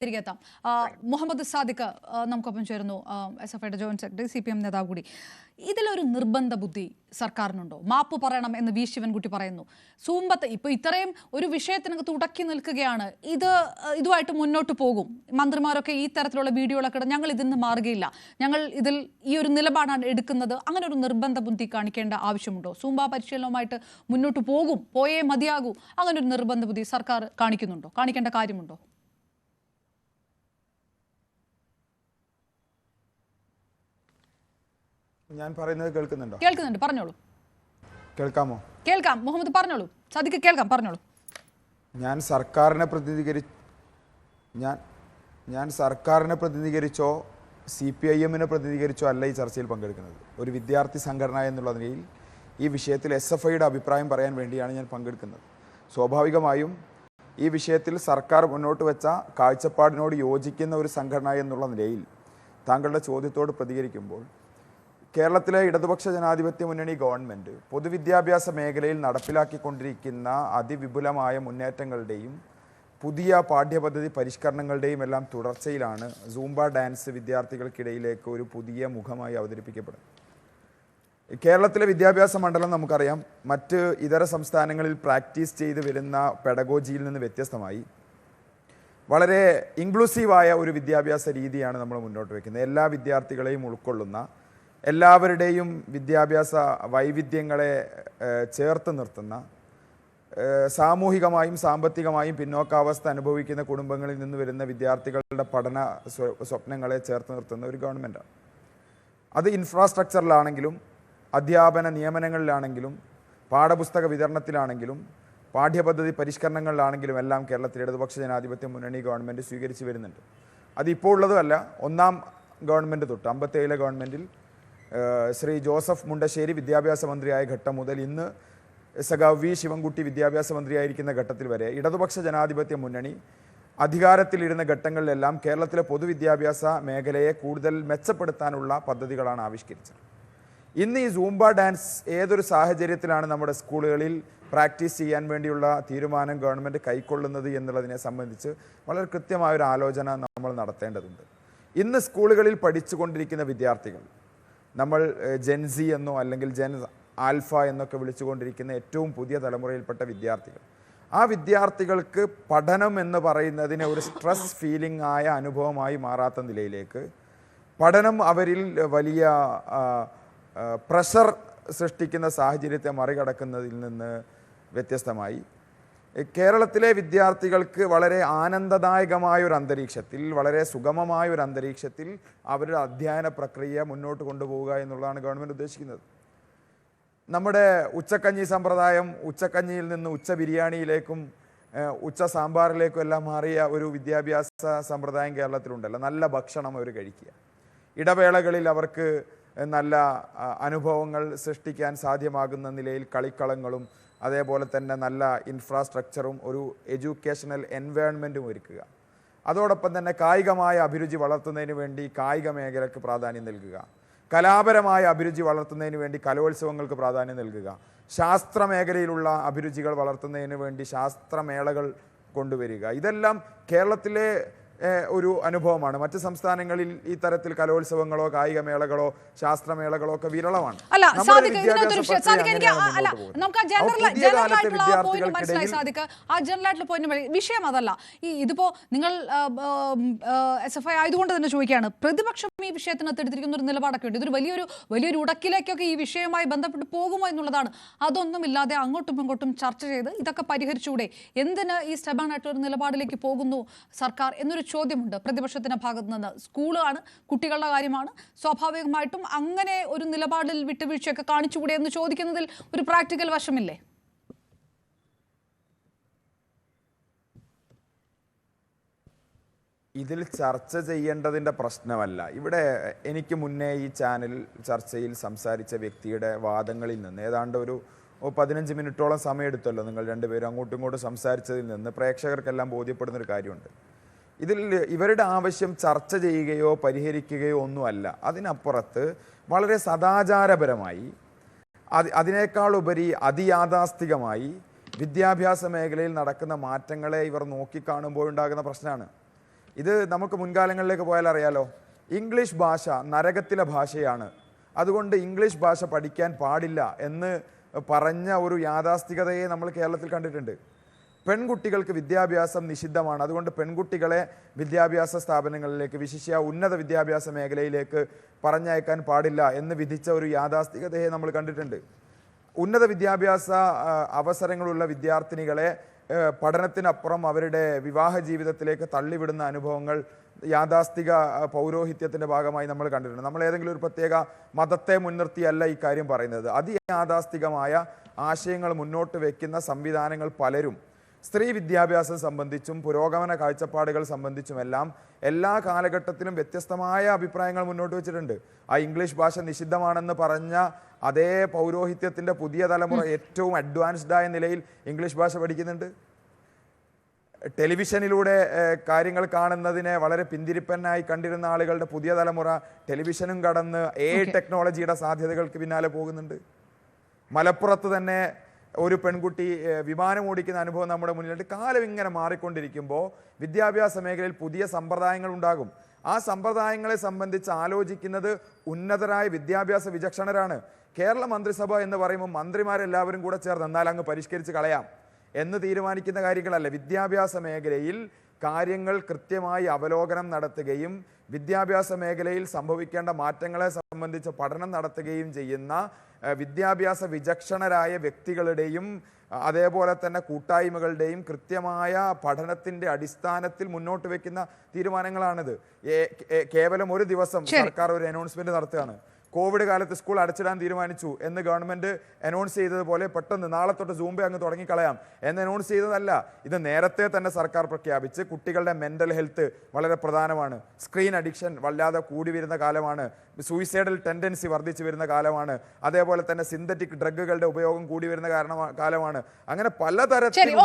തിരികെ എത്താം. മുഹമ്മദ് സാദിഖ് നമുക്കൊപ്പം ചേരുന്നു, SFIയുടെ ജോയിന്റ് സെക്രട്ടറി, CPM നേതാവ് കൂടി. ഇതിലൊരു നിർബന്ധ ബുദ്ധി സർക്കാരിനുണ്ടോ? മാപ്പ് പറയണം എന്ന് വി ശിവൻകുട്ടി പറയുന്നു. സൂമ്പത്ത് ഇപ്പോൾ ഇത്രയും ഒരു വിഷയത്തിനകത്ത് ഉടക്കി നിൽക്കുകയാണ്. ഇതുമായിട്ട് മുന്നോട്ട് പോകും. മന്ത്രിമാരൊക്കെ ഈ തരത്തിലുള്ള വീഡിയോകളൊക്കെ ഞങ്ങൾ ഇതിൽ നിന്ന് മാറുകയില്ല, ഞങ്ങൾ ഇതിൽ ഈ ഒരു നിലപാടാണ് എടുക്കുന്നത്, അങ്ങനെ ഒരു നിർബന്ധ ബുദ്ധി കാണിക്കേണ്ട ആവശ്യമുണ്ടോ? സൂമ്പ പരിശീലനവുമായിട്ട് മുന്നോട്ട് പോയേ മതിയാകൂ, അങ്ങനെ ഒരു നിർബന്ധ ബുദ്ധി സർക്കാർ കാണിക്കുന്നുണ്ടോ? കാണിക്കേണ്ട കാര്യമുണ്ടോ? ഞാൻ പറയുന്നത് കേൾക്കുന്നുണ്ടോ? കേൾക്കുന്നുണ്ട്, പറഞ്ഞോളൂ. കേൾക്കാമോ? കേൾക്കാം മുഹമ്മദ്, പറഞ്ഞോളൂ. സാദിഖ് കേൾക്കാം, പറഞ്ഞോളൂ. ഞാൻ സർക്കാരിനെ പ്രതിനിധീകരിച്ചോ CPIM-നെ പ്രതിനിധീകരിച്ചോ അല്ല ഈ ചർച്ചയിൽ പങ്കെടുക്കുന്നത്. ഒരു വിദ്യാർത്ഥി സംഘടന എന്നുള്ള നിലയിൽ ഈ വിഷയത്തിൽ SFIയുടെ അഭിപ്രായം പറയാൻ വേണ്ടിയാണ് ഞാൻ പങ്കെടുക്കുന്നത്. സ്വാഭാവികമായും ഈ വിഷയത്തിൽ സർക്കാർ മുന്നോട്ട് വെച്ച കാഴ്ചപ്പാടിനോട് യോജിക്കുന്ന ഒരു സംഘടന എന്നുള്ള നിലയിൽ താങ്കളുടെ ചോദ്യത്തോട് പ്രതികരിക്കുമ്പോൾ, കേരളത്തിലെ ഇടതുപക്ഷ ജനാധിപത്യ മുന്നണി ഗവൺമെൻറ് പൊതുവിദ്യാഭ്യാസ മേഖലയിൽ നടപ്പിലാക്കിക്കൊണ്ടിരിക്കുന്ന അതിവിപുലമായ മുന്നേറ്റങ്ങളുടെയും പുതിയ പാഠ്യപദ്ധതി പരിഷ്കരണങ്ങളുടെയും എല്ലാം തുടർച്ചയിലാണ് സൂംബ ഡാൻസ് വിദ്യാർത്ഥികൾക്കിടയിലേക്ക് ഒരു പുതിയ മുഖമായി അവതരിപ്പിക്കപ്പെടുന്നത്. കേരളത്തിലെ വിദ്യാഭ്യാസ മണ്ഡലം നമുക്കറിയാം, മറ്റ് ഇതര സംസ്ഥാനങ്ങളിൽ പ്രാക്ടീസ് ചെയ്ത് വരുന്ന പെഡഗോജിയിൽ നിന്ന് വ്യത്യസ്തമായി വളരെ ഇൻക്ലൂസീവായ ഒരു വിദ്യാഭ്യാസ രീതിയാണ് നമ്മൾ മുന്നോട്ട് വയ്ക്കുന്നത്. എല്ലാ വിദ്യാർത്ഥികളെയും ഉൾക്കൊള്ളുന്ന, എല്ലാവരുടെയും വിദ്യാഭ്യാസ വൈവിധ്യങ്ങളെ ചേർത്ത് നിർത്തുന്ന, സാമൂഹികമായും സാമ്പത്തികമായും പിന്നോക്കാവസ്ഥ അനുഭവിക്കുന്ന കുടുംബങ്ങളിൽ നിന്ന് വരുന്ന വിദ്യാർത്ഥികളുടെ പഠന സ്വപ്നങ്ങളെ ചേർത്ത് നിർത്തുന്ന ഒരു ഗവൺമെൻറ്റാണ്. അത് ഇൻഫ്രാസ്ട്രക്ചറിലാണെങ്കിലും, അധ്യാപന നിയമനങ്ങളിലാണെങ്കിലും, പാഠപുസ്തക വിതരണത്തിലാണെങ്കിലും, പാഠ്യപദ്ധതി പരിഷ്കരണങ്ങളിലാണെങ്കിലും എല്ലാം കേരളത്തിലെ ഇടതുപക്ഷ ജനാധിപത്യ മുന്നണി ഗവൺമെൻറ് സ്വീകരിച്ച് വരുന്നുണ്ട്. അതിപ്പോൾ ഉള്ളതുമല്ല, ഒന്നാം ഗവൺമെൻറ് തൊട്ട് 57 ഗവൺമെൻറ്റിൽ ശ്രീ ജോസഫ് മുണ്ടശ്ശേരി വിദ്യാഭ്യാസ മന്ത്രിയായ ഘട്ടം മുതൽ ഇന്ന് സഖാവ് വി ശിവൻകുട്ടി വിദ്യാഭ്യാസ മന്ത്രിയായിരിക്കുന്ന ഘട്ടത്തിൽ വരെ ഇടതുപക്ഷ ജനാധിപത്യ മുന്നണി അധികാരത്തിലിരുന്ന ഘട്ടങ്ങളിലെല്ലാം കേരളത്തിലെ പൊതുവിദ്യാഭ്യാസ മേഖലയെ കൂടുതൽ മെച്ചപ്പെടുത്താനുള്ള പദ്ധതികളാണ് ആവിഷ്കരിച്ചത്. ഇന്ന് ഈ സൂംബ ഡാൻസ് ഏതൊരു സാഹചര്യത്തിലാണ് നമ്മുടെ സ്കൂളുകളിൽ പ്രാക്ടീസ് ചെയ്യാൻ വേണ്ടിയുള്ള തീരുമാനം ഗവൺമെൻറ് കൈക്കൊള്ളുന്നത് എന്നുള്ളതിനെ സംബന്ധിച്ച് വളരെ കൃത്യമായൊരു ആലോചന നമ്മൾ നടത്തേണ്ടതുണ്ട്. ഇന്ന് സ്കൂളുകളിൽ പഠിച്ചുകൊണ്ടിരിക്കുന്ന വിദ്യാർത്ഥികൾ, നമ്മൾ ജെൻസി എന്നോ അല്ലെങ്കിൽ ജെൻ ആൽഫ എന്നൊക്കെ വിളിച്ചുകൊണ്ടിരിക്കുന്ന ഏറ്റവും പുതിയ തലമുറയിൽപ്പെട്ട വിദ്യാർത്ഥികൾ, ആ വിദ്യാർത്ഥികൾക്ക് പഠനം എന്ന് പറയുന്നതിനെ ഒരു സ്ട്രെസ് ഫീലിംഗ് ആയ അനുഭവമായി മാറാത്ത നിലയിലേക്ക്, പഠനം അവരിൽ വലിയ പ്രഷർ സൃഷ്ടിക്കുന്ന സാഹചര്യത്തെ മറികടക്കുന്നതിൽ നിന്ന് വ്യത്യസ്തമായി കേരളത്തിലെ വിദ്യാർത്ഥികൾക്ക് വളരെ ആനന്ദദായകമായ ഒരു അന്തരീക്ഷത്തിൽ, വളരെ സുഗമമായ ഒരു അന്തരീക്ഷത്തിൽ അവരുടെ അധ്യയന പ്രക്രിയ മുന്നോട്ട് കൊണ്ടുപോവുക എന്നുള്ളതാണ് ഗവൺമെൻറ് ഉദ്ദേശിക്കുന്നത്. നമ്മുടെ ഉച്ചക്കഞ്ഞി സമ്പ്രദായം ഉച്ചക്കഞ്ഞിയിൽ നിന്ന് ഉച്ച ബിരിയാണിയിലേക്കും ഉച്ച സാമ്പാറിലേക്കും എല്ലാം മാറിയ ഒരു വിദ്യാഭ്യാസ സമ്പ്രദായം കേരളത്തിലുണ്ടല്ലോ. നല്ല ഭക്ഷണം അവർ കഴിക്കുക, ഇടവേളകളിൽ അവർക്ക് നല്ല അനുഭവങ്ങൾ സൃഷ്ടിക്കാൻ സാധ്യമാകുന്ന നിലയിൽ കളിക്കളങ്ങളും അതേപോലെ തന്നെ നല്ല ഇൻഫ്രാസ്ട്രക്ചറും ഒരു എഡ്യൂക്കേഷണൽ എൻവയോൺമെൻറ്റും ഒരുക്കുക. അതോടൊപ്പം തന്നെ കായികമായ അഭിരുചി വളർത്തുന്നതിന് വേണ്ടി കായിക മേഖലയ്ക്ക് പ്രാധാന്യം നൽകുക, കലാപരമായ അഭിരുചി വളർത്തുന്നതിന് വേണ്ടി കലോത്സവങ്ങൾക്ക് പ്രാധാന്യം നൽകുക, ശാസ്ത്ര മേഖലയിലുള്ള അഭിരുചികൾ വളർത്തുന്നതിന് വേണ്ടി ശാസ്ത്രമേളകൾ കൊണ്ടുവരിക. ഇതെല്ലാം കേരളത്തിലെ ഒരു അനുഭവമാണ്. മറ്റ് സംസ്ഥാനങ്ങളിൽ ഈ തരത്തിൽ കലോത്സവങ്ങളോ കായികമേളകളോ ശാസ്ത്രമേളകളോ ഒക്കെ വിരളമാണ്. വിഷയം അതല്ല. ഇതിപ്പോ നിങ്ങൾ SFI ആയതുകൊണ്ട് തന്നെ ചോദിക്കുകയാണ്, പ്രതിപക്ഷം ഈ വിഷയത്തിനകത്ത് എടുത്തിരിക്കുന്ന ഒരു നിലപാടൊക്കെ ഉണ്ട്. ഇതൊരു വലിയൊരു ഉടക്കിലേക്കൊക്കെ ഈ വിഷയവുമായി ബന്ധപ്പെട്ട് പോകുമോ എന്നുള്ളതാണ്. അതൊന്നുമില്ലാതെ അങ്ങോട്ടും ഇങ്ങോട്ടും ചർച്ച ചെയ്ത് ഇതൊക്കെ പരിഹരിച്ചുകൂടെ? എന്തിന് ഈ സ്റ്റബാനായിട്ടൊരു നിലപാടിലേക്ക് പോകുന്നു സർക്കാർ എന്നൊരു ചോദ്യമുണ്ട് പ്രതിപക്ഷത്തിന്റെ ഭാഗത്ത് നിന്ന്. സ്കൂളാണ്, കുട്ടികളുടെ കാര്യമാണ്, സ്വാഭാവികമായിട്ടും അങ്ങനെ ഒരു നിലപാടിൽ വിട്ടുവീഴ്ചയൊക്കെ കാണിച്ചുകൂടെ എന്ന് ചോദിക്കുന്നതിൽ ഒരു പ്രാക്ടിക്കൽ വശമില്ലേ? ഇതിൽ ചർച്ച ചെയ്യേണ്ടതിൻ്റെ പ്രശ്നമല്ല. ഇവിടെ എനിക്ക് മുന്നേ ഈ ചാനൽ ചർച്ചയിൽ സംസാരിച്ച വ്യക്തിയുടെ വാദങ്ങളിൽ നിന്ന് ഏതാണ്ട് ഒരു 15 മിനിറ്റോളം സമയമെടുത്തല്ലോ നിങ്ങൾ രണ്ടുപേരും അങ്ങോട്ടും ഇങ്ങോട്ടും സംസാരിച്ചതിൽ നിന്ന് പ്രേക്ഷകർക്കെല്ലാം ബോധ്യപ്പെടുന്നൊരു കാര്യമുണ്ട്. ഇതിൽ ഇവരുടെ ആവശ്യം ചർച്ച ചെയ്യുകയോ പരിഹരിക്കുകയോ ഒന്നുമല്ല. അതിനപ്പുറത്ത് വളരെ സദാചാരപരമായി, അതിനേക്കാൾ ഉപരി അതിയാഥാസ്ഥികമായി വിദ്യാഭ്യാസ മേഖലയിൽ നടക്കുന്ന മാറ്റങ്ങളെ ഇവർ നോക്കിക്കാണുമ്പോൾ ഉണ്ടാകുന്ന പ്രശ്നമാണ്. ഇത് നമുക്ക് മുൻകാലങ്ങളിലേക്ക് പോയാൽ അറിയാലോ. ഇംഗ്ലീഷ് ഭാഷ നരകത്തിലെ ഭാഷയാണ്, അതുകൊണ്ട് ഇംഗ്ലീഷ് ഭാഷ പഠിക്കാൻ പാടില്ല എന്ന് പറഞ്ഞ ഒരു യാഥാസ്ഥികതയെ നമ്മൾ കേരളത്തിൽ കണ്ടിട്ടുണ്ട്. പെൺകുട്ടികൾക്ക് വിദ്യാഭ്യാസം നിഷിദ്ധമാണ്, അതുകൊണ്ട് പെൺകുട്ടികളെ വിദ്യാഭ്യാസ സ്ഥാപനങ്ങളിലേക്ക്, വിശിഷ്യ ഉന്നത വിദ്യാഭ്യാസ മേഖലയിലേക്ക് പറഞ്ഞയക്കാൻ പാടില്ല എന്ന് വിധിച്ച ഒരു യാഥാസ്ഥികതയെ നമ്മൾ കണ്ടിട്ടുണ്ട്. ഉന്നത വിദ്യാഭ്യാസ അവസരങ്ങളുള്ള വിദ്യാർത്ഥിനികളെ പഠനത്തിനപ്പുറം അവരുടെ വിവാഹ ജീവിതത്തിലേക്ക് തള്ളിവിടുന്ന അനുഭവങ്ങൾ യാഥാസ്ഥിക പൗരോഹിത്യത്തിൻ്റെ ഭാഗമായി നമ്മൾ കണ്ടിട്ടുണ്ട്. നമ്മൾ ഏതെങ്കിലും ഒരു പ്രത്യേക മതത്തെ മുൻനിർത്തിയല്ല ഈ കാര്യം പറയുന്നത്. അതിയാഥാസ്ഥികമായ ആശയങ്ങൾ മുന്നോട്ട് വയ്ക്കുന്ന സംവിധാനങ്ങൾ പലരും സ്ത്രീ വിദ്യാഭ്യാസം സംബന്ധിച്ചും പുരോഗമന കാഴ്ചപ്പാടുകൾ സംബന്ധിച്ചുമെല്ലാം എല്ലാ കാലഘട്ടത്തിലും വ്യത്യസ്തമായ അഭിപ്രായങ്ങൾ മുന്നോട്ട് വെച്ചിട്ടുണ്ട്. ആ ഇംഗ്ലീഷ് ഭാഷ നിഷിദ്ധമാണെന്ന് പറഞ്ഞ അതേ പൗരോഹിത്യത്തിൻ്റെ പുതിയ തലമുറ ഏറ്റവും അഡ്വാൻസ്ഡായ നിലയിൽ ഇംഗ്ലീഷ് ഭാഷ പഠിക്കുന്നുണ്ട്. ടെലിവിഷനിലൂടെ കാര്യങ്ങൾ കാണുന്നതിനെ വളരെ പിന്തിരിപ്പനായി കണ്ടിരുന്ന ആളുകളുടെ പുതിയ തലമുറ ടെലിവിഷനും കടന്ന് ടെക്നോളജിയുടെ സാധ്യതകൾക്ക് പിന്നാലെ പോകുന്നുണ്ട്. മലപ്പുറത്ത് തന്നെ ഒരു പെൺകുട്ടി വിമാനം ഓടിക്കുന്ന അനുഭവം നമ്മുടെ മുന്നിലുണ്ട്. കാലം ഇങ്ങനെ മാറിക്കൊണ്ടിരിക്കുമ്പോൾ വിദ്യാഭ്യാസ മേഖലയിൽ പുതിയ സമ്പ്രദായങ്ങൾ ഉണ്ടാകും. ആ സമ്പ്രദായങ്ങളെ സംബന്ധിച്ച് ആലോചിക്കുന്നത് ഉന്നതരായ വിദ്യാഭ്യാസ വിചക്ഷണരാണ്. കേരള മന്ത്രിസഭ എന്ന് പറയുമ്പോൾ മന്ത്രിമാരെല്ലാവരും കൂടെ ചേർന്ന് എന്നാൽ അങ്ങ് പരിഷ്കരിച്ച് കളയാം എന്ന് തീരുമാനിക്കുന്ന കാര്യങ്ങളല്ല. വിദ്യാഭ്യാസ മേഖലയിൽ കാര്യങ്ങൾ കൃത്യമായി അവലോകനം നടത്തുകയും വിദ്യാഭ്യാസ മേഖലയിൽ സംഭവിക്കേണ്ട മാറ്റങ്ങളെ സംബന്ധിച്ച് പഠനം നടത്തുകയും ചെയ്യുന്ന വിദ്യാഭ്യാസ വിചക്ഷണരായ വ്യക്തികളുടെയും അതേപോലെ തന്നെ കൂട്ടായ്മകളുടെയും കൃത്യമായ പഠനത്തിൻ്റെ അടിസ്ഥാനത്തിൽ മുന്നോട്ട് വെക്കുന്ന തീരുമാനങ്ങളാണിത്. കേവലം ഒരു ദിവസം സർക്കാർ ഒരു അനൗൺസ്മെന്റ് നടത്തുകയാണ്. കോവിഡ് കാലത്ത് സ്കൂൾ അടച്ചിടാൻ തീരുമാനിച്ചു എന്ന് ഗവൺമെൻറ് അനൗൺസ് ചെയ്തതുപോലെ പെട്ടെന്ന് നാളെ തൊട്ട് സൂംബ അങ്ങ് തുടങ്ങിക്കളയാം എന്ന് അനൗൺസ് ചെയ്തതല്ല. ഇത് നേരത്തെ തന്നെ സർക്കാർ പ്രഖ്യാപിച്ച് കുട്ടികളുടെ മെൻ്റൽ ഹെൽത്ത് വളരെ പ്രധാനമാണ്. സ്ക്രീൻ അഡിക്ഷൻ വല്ലാതെ കൂടി വരുന്ന കാലമാണ്. സൂയിസൈഡൽ ടെൻഡൻസി വർദ്ധിച്ചു വരുന്ന കാലമാണ്. അതേപോലെ തന്നെ സിന്തറ്റിക് ഡ്രഗുകളുടെ ഉപയോഗം കൂടി വരുന്ന കാലമാണ്. അങ്ങനെ പലതരത്തിലുള്ള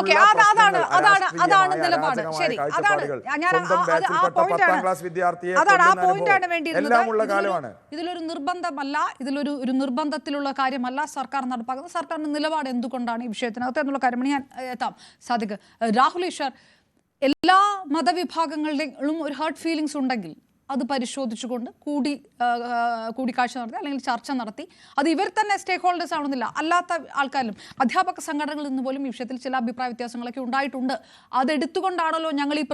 പത്താം ക്ലാസ് വിദ്യാർത്ഥിയെ എല്ലാം ഉള്ള കാലമാണ്. ഇതിലൊരു നിർബന്ധമല്ല, ഒരു നിർബന്ധത്തിലുള്ള കാര്യമല്ല സർക്കാർ നടപ്പാക്കുന്നത്. സർക്കാരിന്റെ നിലപാട് എന്തുകൊണ്ടാണ് ഈ വിഷയത്തിനകത്ത് എന്നുള്ള കാര്യമാണ് ഞാൻ എത്താം. സാദിഖ്, രാഹുൽ ഈശ്വർ, എല്ലാ മതവിഭാഗങ്ങളുടെയും ഒരു ഹേർട്ട് ഫീലിങ്സ് ഉണ്ടെങ്കിൽ അത് പരിശോധിച്ചുകൊണ്ട് കൂടിക്കാഴ്ച നടത്തി അല്ലെങ്കിൽ ചർച്ച നടത്തി, അത് ഇവർ തന്നെ സ്റ്റേക്ക് ഹോൾഡേഴ്സ് ആവണമെന്നില്ല, അല്ലാത്ത ആൾക്കാരിലും അധ്യാപക സംഘടനകളിൽ നിന്ന് പോലും ഈ വിഷയത്തിൽ ചില അഭിപ്രായ വ്യത്യാസങ്ങളൊക്കെ ഉണ്ടായിട്ടുണ്ട്. അതെടുത്തുകൊണ്ടാണല്ലോ ഞങ്ങൾ ഈ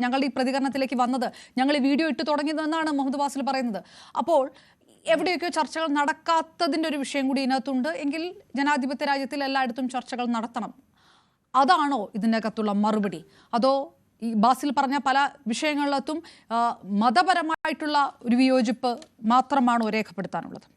ഞങ്ങളുടെ ഈ പ്രതികരണത്തിലേക്ക് വന്നത്, ഞങ്ങൾ ഈ വീഡിയോ ഇട്ട് തുടങ്ങിയതെന്നാണ് മുഹമ്മദ് വാസിൽ പറയുന്നത്. അപ്പോൾ എവിടെയൊക്കെയോ ചർച്ചകൾ നടക്കാത്തതിൻ്റെ ഒരു വിഷയം കൂടി ഇതിനകത്തുണ്ട്. എങ്കിൽ ജനാധിപത്യ രാജ്യത്തിൽ എല്ലായിടത്തും ചർച്ചകൾ നടത്തണം. അതാണോ ഇതിനകത്തുള്ള മറുപടി? അതോ ഈ ബാസിൽ പറഞ്ഞ പല വിഷയങ്ങളിലത്തും മതപരമായിട്ടുള്ള ഒരു വിയോജിപ്പ് മാത്രമാണോ രേഖപ്പെടുത്താനുള്ളത്?